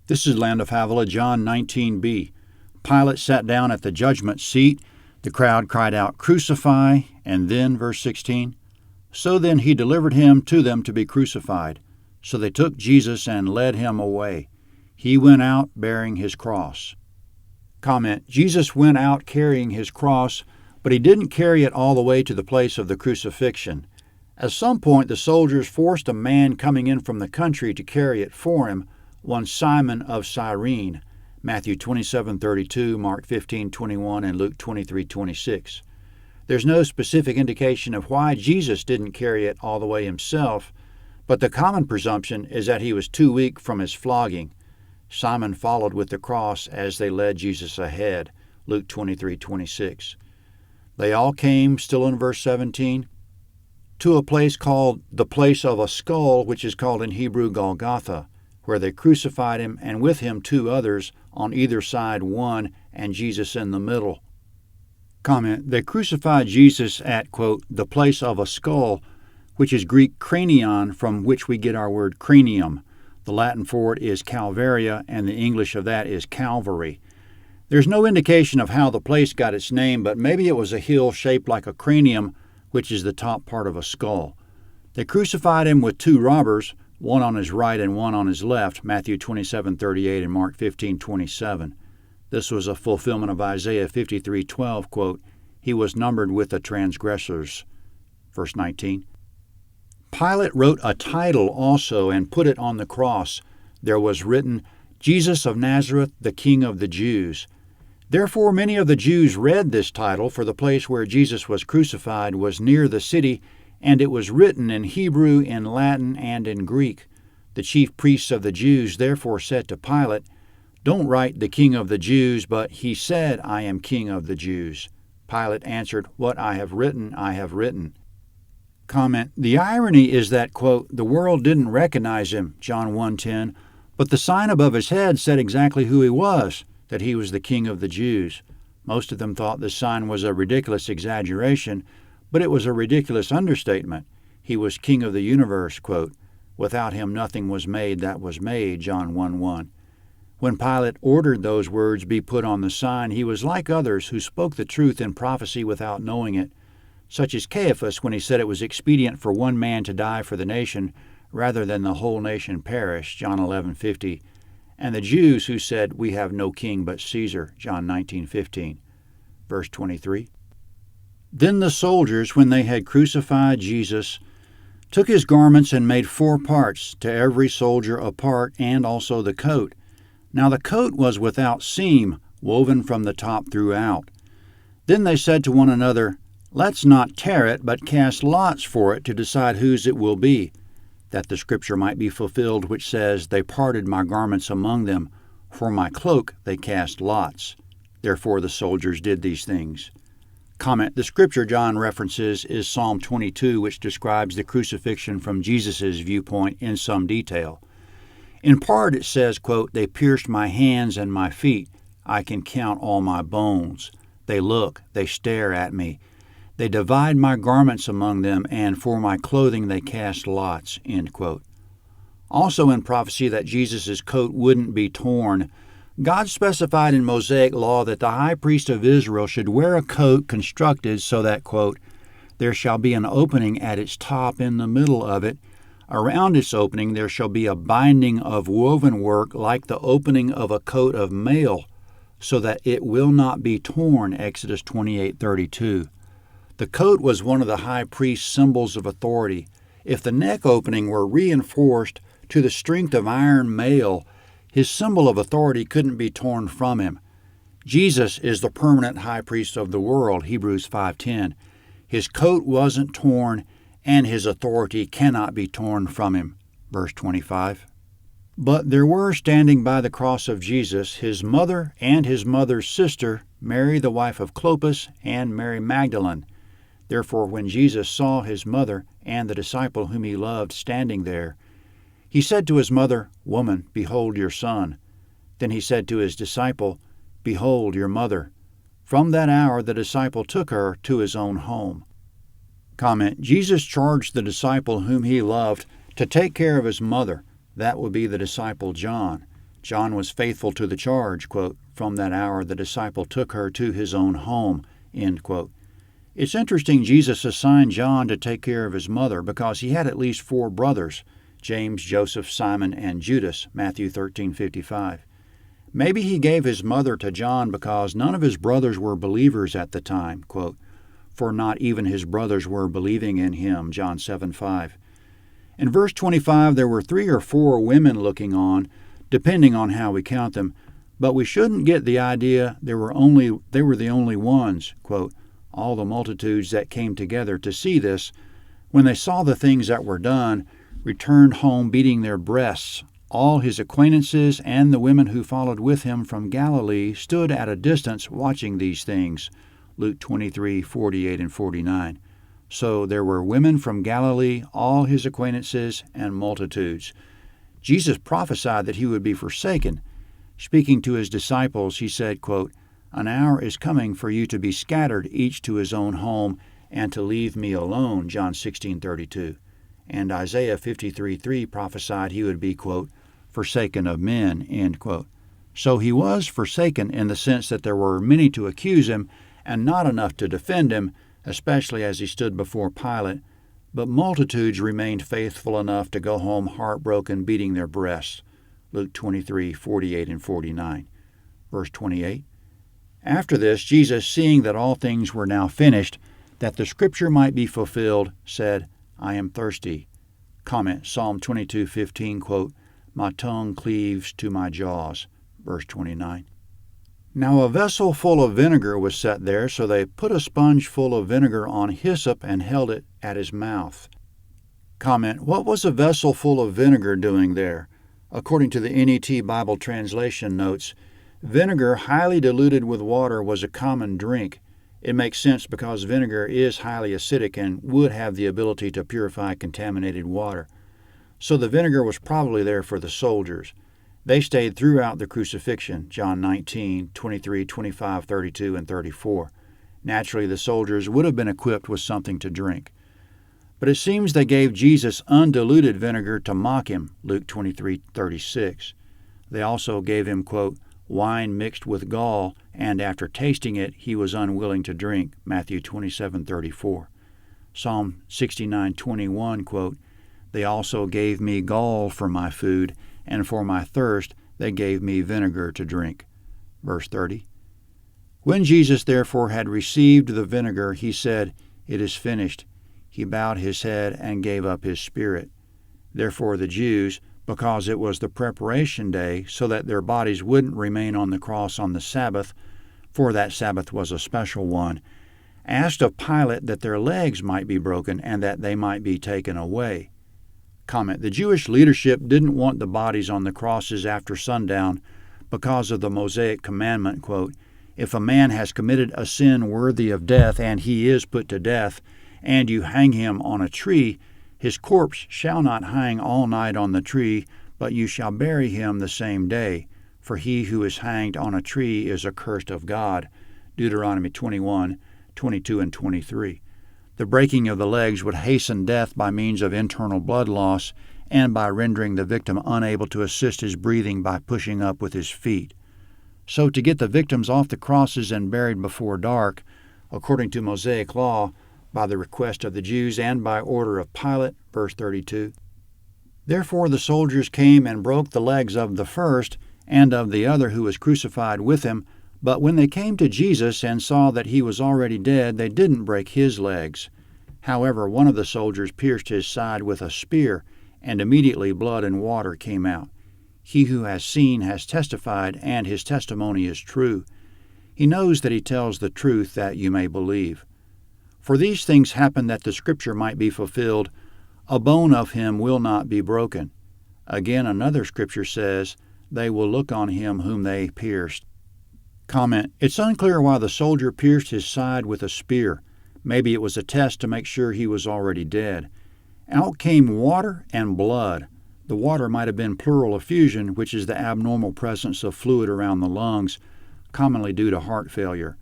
This is Land of Havilah, John 19b. Pilate sat down at the judgment seat. The crowd cried out, "Crucify!" And then, verse 16, "So then he delivered him to them to be crucified. So they took Jesus and led him away. He went out bearing his cross." Comment: Jesus went out carrying his cross, but he didn't carry it all the way to the place of the crucifixion. At some point, the soldiers forced a man coming in from the country to carry it for him, one Simon of Cyrene, Matthew 27:32, Mark 15:21, and Luke 23:26. There's no specific indication of why Jesus didn't carry it all the way himself, but the common presumption is that he was too weak from his flogging. Simon followed with the cross as they led Jesus ahead, Luke 23:26. They all came, still in verse 17, to a place called the place of a skull, which is called in Hebrew Golgotha, where they crucified him, and with him two others, on either side one, and Jesus in the middle. Comment: They crucified Jesus at, quote, the place of a skull, which is Greek cranion, from which we get our word cranium. The Latin for it is Calvaria, and the English of that is Calvary. There's no indication of how the place got its name, but maybe it was a hill shaped like a cranium, which is the top part of a skull. They crucified him with two robbers, one on his right and one on his left, Matthew 27:38 and Mark 15:27. This was a fulfillment of Isaiah 53:12, quote, "He was numbered with the transgressors." Verse 19. Pilate wrote a title also and put it on the cross. There was written, "Jesus of Nazareth, the King of the Jews." Therefore many of the Jews read this title, for the place where Jesus was crucified was near the city, and it was written in Hebrew, in Latin, and in Greek. The chief priests of the Jews therefore said to Pilate, "Don't write the King of the Jews, but he said, 'I am King of the Jews.'" Pilate answered, "What I have written, I have written." Comment: The irony is that, quote, the world didn't recognize him, John 1:10, but the sign above his head said exactly who he was, that he was the King of the Jews. Most of them thought the sign was a ridiculous exaggeration, but it was a ridiculous understatement. He was King of the universe, quote, "Without him nothing was made that was made," John 1:1. When Pilate ordered those words be put on the sign, he was like others who spoke the truth in prophecy without knowing it, such as Caiaphas when he said it was expedient for one man to die for the nation rather than the whole nation perish, John 11:50, and the Jews who said, "We have no king but Caesar," John 19:15. Verse 23. Then the soldiers, when they had crucified Jesus, took his garments and made 4 parts, to every soldier a part, and also the coat. Now the coat was without seam, woven from the top throughout. Then they said to one another, "Let's not tear it, but cast lots for it to decide whose it will be," that the scripture might be fulfilled which says, "They parted my garments among them, for my cloak they cast lots." Therefore the soldiers did these things. Comment: The scripture John references is Psalm 22, which describes the crucifixion from Jesus' viewpoint in some detail. In part it says, quote, "They pierced my hands and my feet. I can count all my bones. They look, they stare at me. They divide my garments among them, and for my clothing they cast lots," end quote. Also in prophecy that Jesus' coat wouldn't be torn, God specified in Mosaic law that the high priest of Israel should wear a coat constructed so that, quote, "there shall be an opening at its top in the middle of it. Around its opening there shall be a binding of woven work like the opening of a coat of mail, so that it will not be torn," Exodus 28:32. The coat was one of the high priest's symbols of authority. If the neck opening were reinforced to the strength of iron mail, his symbol of authority couldn't be torn from him. Jesus is the permanent high priest of the world, Hebrews 5:10. His coat wasn't torn, and his authority cannot be torn from him, verse 25. But there were standing by the cross of Jesus his mother and his mother's sister, Mary the wife of Clopas, and Mary Magdalene. Therefore when Jesus saw his mother and the disciple whom he loved standing there, he said to his mother, "Woman, behold your son." Then he said to his disciple, "Behold your mother." From that hour the disciple took her to his own home. Comment: Jesus charged the disciple whom he loved to take care of his mother. That would be the disciple John. John was faithful to the charge, quote, from that hour the disciple took her to his own home, end quote. It's interesting Jesus assigned John to take care of his mother because he had at least 4 brothers, James, Joseph, Simon, and Judas, Matthew 13:55. Maybe he gave his mother to John because none of his brothers were believers at the time, quote, for not even his brothers were believing in him, John 7:5. In verse 25, there were 3 or 4 women looking on, depending on how we count them, but we shouldn't get the idea they were the only ones, quote, all the multitudes that came together to see this, when they saw the things that were done, returned home beating their breasts. All his acquaintances and the women who followed with him from Galilee stood at a distance watching these things, Luke 23:48 and 49. So there were women from Galilee, all his acquaintances, and multitudes. Jesus prophesied that he would be forsaken. Speaking to his disciples, he said, quote, an hour is coming for you to be scattered, each to his own home, and to leave me alone, John 16:32. And Isaiah 53:3 prophesied he would be, quote, forsaken of men, end quote. So he was forsaken in the sense that there were many to accuse him and not enough to defend him, especially as he stood before Pilate, but multitudes remained faithful enough to go home heartbroken, beating their breasts. Luke 23:48 and 49. Verse 28. After this, Jesus, seeing that all things were now finished, that the scripture might be fulfilled, said, I am thirsty. Comment, Psalm 22:15, quote, my tongue cleaves to my jaws. Verse 29. Now a vessel full of vinegar was set there, so they put a sponge full of vinegar on hyssop and held it at his mouth. Comment, what was a vessel full of vinegar doing there? According to the NET Bible translation notes, vinegar highly diluted with water was a common drink. It makes sense because vinegar is highly acidic and would have the ability to purify contaminated water. So the vinegar was probably there for the soldiers. They stayed throughout the crucifixion, John 19:23, 25, 32, and 34. Naturally, the soldiers would have been equipped with something to drink. But it seems they gave Jesus undiluted vinegar to mock him, Luke 23:36. They also gave him, quote, wine mixed with gall, and after tasting it, he was unwilling to drink, Matthew 27:34. Psalm 69:21, quote, they also gave me gall for my food, and for my thirst they gave me vinegar to drink. Verse 30. When Jesus therefore had received the vinegar, he said, it is finished. He bowed his head and gave up his spirit. Therefore the Jews, because it was the preparation day, so that their bodies wouldn't remain on the cross on the Sabbath, for that Sabbath was a special one, asked of Pilate that their legs might be broken and that they might be taken away. Comment, the Jewish leadership didn't want the bodies on the crosses after sundown because of the Mosaic commandment, quote, if a man has committed a sin worthy of death and he is put to death, and you hang him on a tree, his corpse shall not hang all night on the tree, but you shall bury him the same day. For he who is hanged on a tree is accursed of God. Deuteronomy 21:22 and 23. The breaking of the legs would hasten death by means of internal blood loss and by rendering the victim unable to assist his breathing by pushing up with his feet. So to get the victims off the crosses and buried before dark, according to Mosaic law, by the request of the Jews and by order of Pilate, verse 32. Therefore the soldiers came and broke the legs of the first and of the other who was crucified with him, but when they came to Jesus and saw that he was already dead, they didn't break his legs. However, one of the soldiers pierced his side with a spear, and immediately blood and water came out. He who has seen has testified, and his testimony is true. He knows that he tells the truth, that you may believe. For these things happen that the Scripture might be fulfilled, a bone of him will not be broken. Again, another Scripture says, they will look on him whom they pierced. Comment, it's unclear why the soldier pierced his side with a spear. Maybe it was a test to make sure he was already dead. Out came water and blood. The water might have been pleural effusion, which is the abnormal presence of fluid around the lungs, commonly due to heart failure.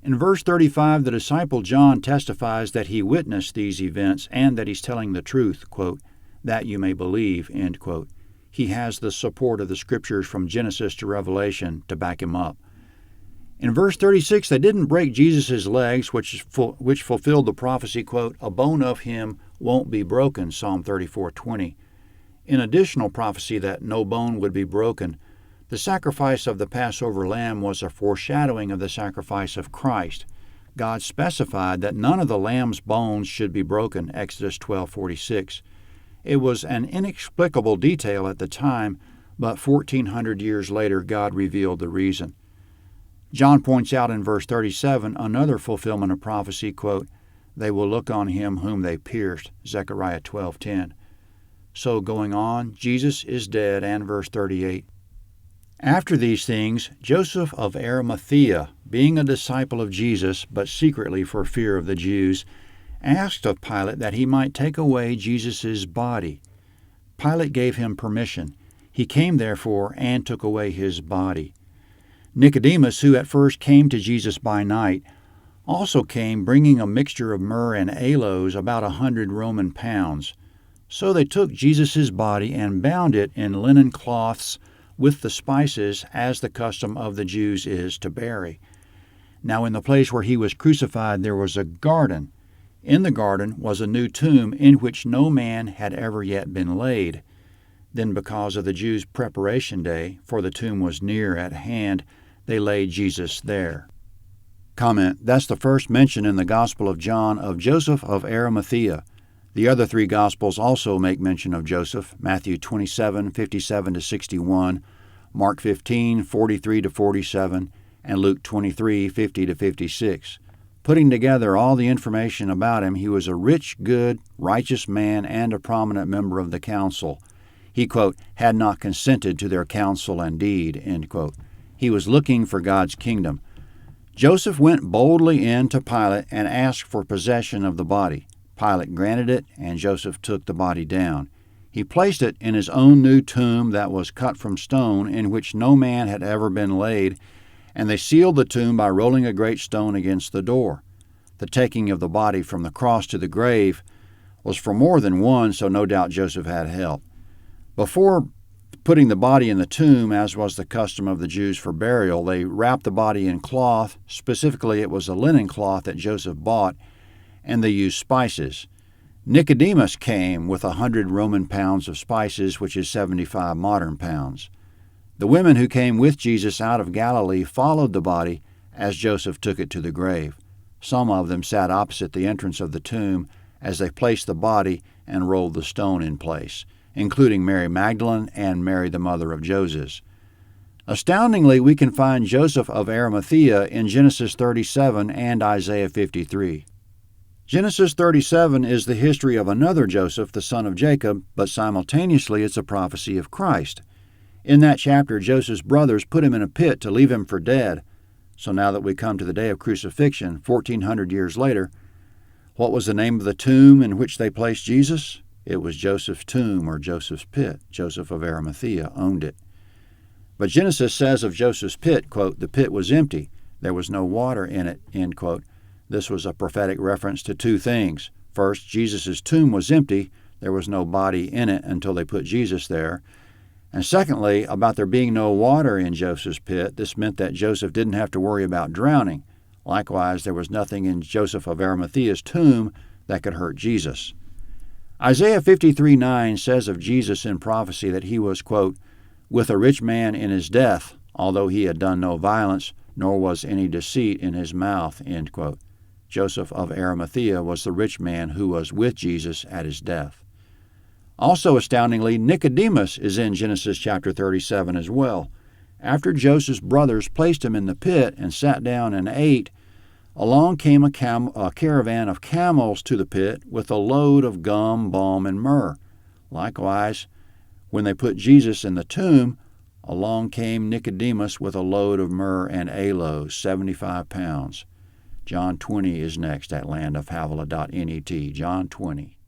In verse 35, the disciple John testifies that he witnessed these events and that he's telling the truth, quote, that you may believe, end quote. he has the support of the Scriptures from Genesis to Revelation to back him up. In verse 36, they didn't break Jesus' legs, which fulfilled the prophecy, quote, "A bone of him won't be broken," Psalm 34:20. In additional prophecy that no bone would be broken, the sacrifice of the Passover lamb was a foreshadowing of the sacrifice of Christ. God specified that none of the lamb's bones should be broken, Exodus 12:46. It was an inexplicable detail at the time, but 1,400 years later God revealed the reason. John points out in verse 37 another fulfillment of prophecy, quote, "They will look on him whom they pierced," Zechariah 12:10. So going on, Jesus is dead, and verse 38. After these things, Joseph of Arimathea, being a disciple of Jesus, but secretly for fear of the Jews, asked of Pilate that he might take away Jesus' body. Pilate gave him permission. He came, therefore, and took away his body. Nicodemus, who at first came to Jesus by night, also came bringing a mixture of myrrh and aloes, about 100 Roman pounds. So they took Jesus' body and bound it in linen cloths with the spices, as the custom of the Jews is to bury. Now in the place where he was crucified there was a garden. In the garden was a new tomb in which no man had ever yet been laid. Then because of the Jews' preparation day, for the tomb was near at hand, they laid Jesus there. Comment: That's the first mention in the Gospel of John of Joseph of Arimathea. The other three Gospels also make mention of Joseph: Matthew 27:57-61, Mark 15:43-47, and Luke 23:50-56. Putting together all the information about him, he was a rich, good, righteous man and a prominent member of the council. He, quote, "had not consented to their counsel and deed," end quote. He was looking for God's kingdom. Joseph went boldly in to Pilate and asked for possession of the body. Pilate granted it, and Joseph took the body down. He placed it in his own new tomb that was cut from stone, in which no man had ever been laid, and they sealed the tomb by rolling a great stone against the door. The taking of the body from the cross to the grave was for more than one, so no doubt Joseph had help. Before putting the body in the tomb, as was the custom of the Jews for burial, they wrapped the body in cloth. Specifically, it was a linen cloth that Joseph bought, and they used spices. Nicodemus came with 100 Roman pounds of spices, which is 75 modern pounds. The women who came with Jesus out of Galilee followed the body as Joseph took it to the grave. Some of them sat opposite the entrance of the tomb as they placed the body and rolled the stone in place, including Mary Magdalene and Mary, the mother of Joseph. Astoundingly, we can find Joseph of Arimathea in Genesis 37 and Isaiah 53. Genesis 37 is the history of another Joseph, the son of Jacob, but simultaneously it's a prophecy of Christ. In that chapter, Joseph's brothers put him in a pit to leave him for dead. So now that we come to the day of crucifixion, 1,400 years later, what was the name of the tomb in which they placed Jesus? It was Joseph's tomb, or Joseph's pit. Joseph of Arimathea owned it. But Genesis says of Joseph's pit, quote, "The pit was empty. There was no water in it," end quote. This was a prophetic reference to two things. First, Jesus' tomb was empty. There was no body in it until they put Jesus there. And secondly, about there being no water in Joseph's pit, this meant that Joseph didn't have to worry about drowning. Likewise, there was nothing in Joseph of Arimathea's tomb that could hurt Jesus. Isaiah 53:9 says of Jesus in prophecy that he was, quote, "with a rich man in his death, although he had done no violence, nor was any deceit in his mouth," end quote. Joseph of Arimathea was the rich man who was with Jesus at his death. Also astoundingly, Nicodemus is in Genesis chapter 37 as well. After Joseph's brothers placed him in the pit and sat down and ate, along came a caravan of camels to the pit with a load of gum, balm, and myrrh. Likewise, when they put Jesus in the tomb, along came Nicodemus with a load of myrrh and aloes, 75 pounds. John 20 is next at landofhavilah.net. John 20.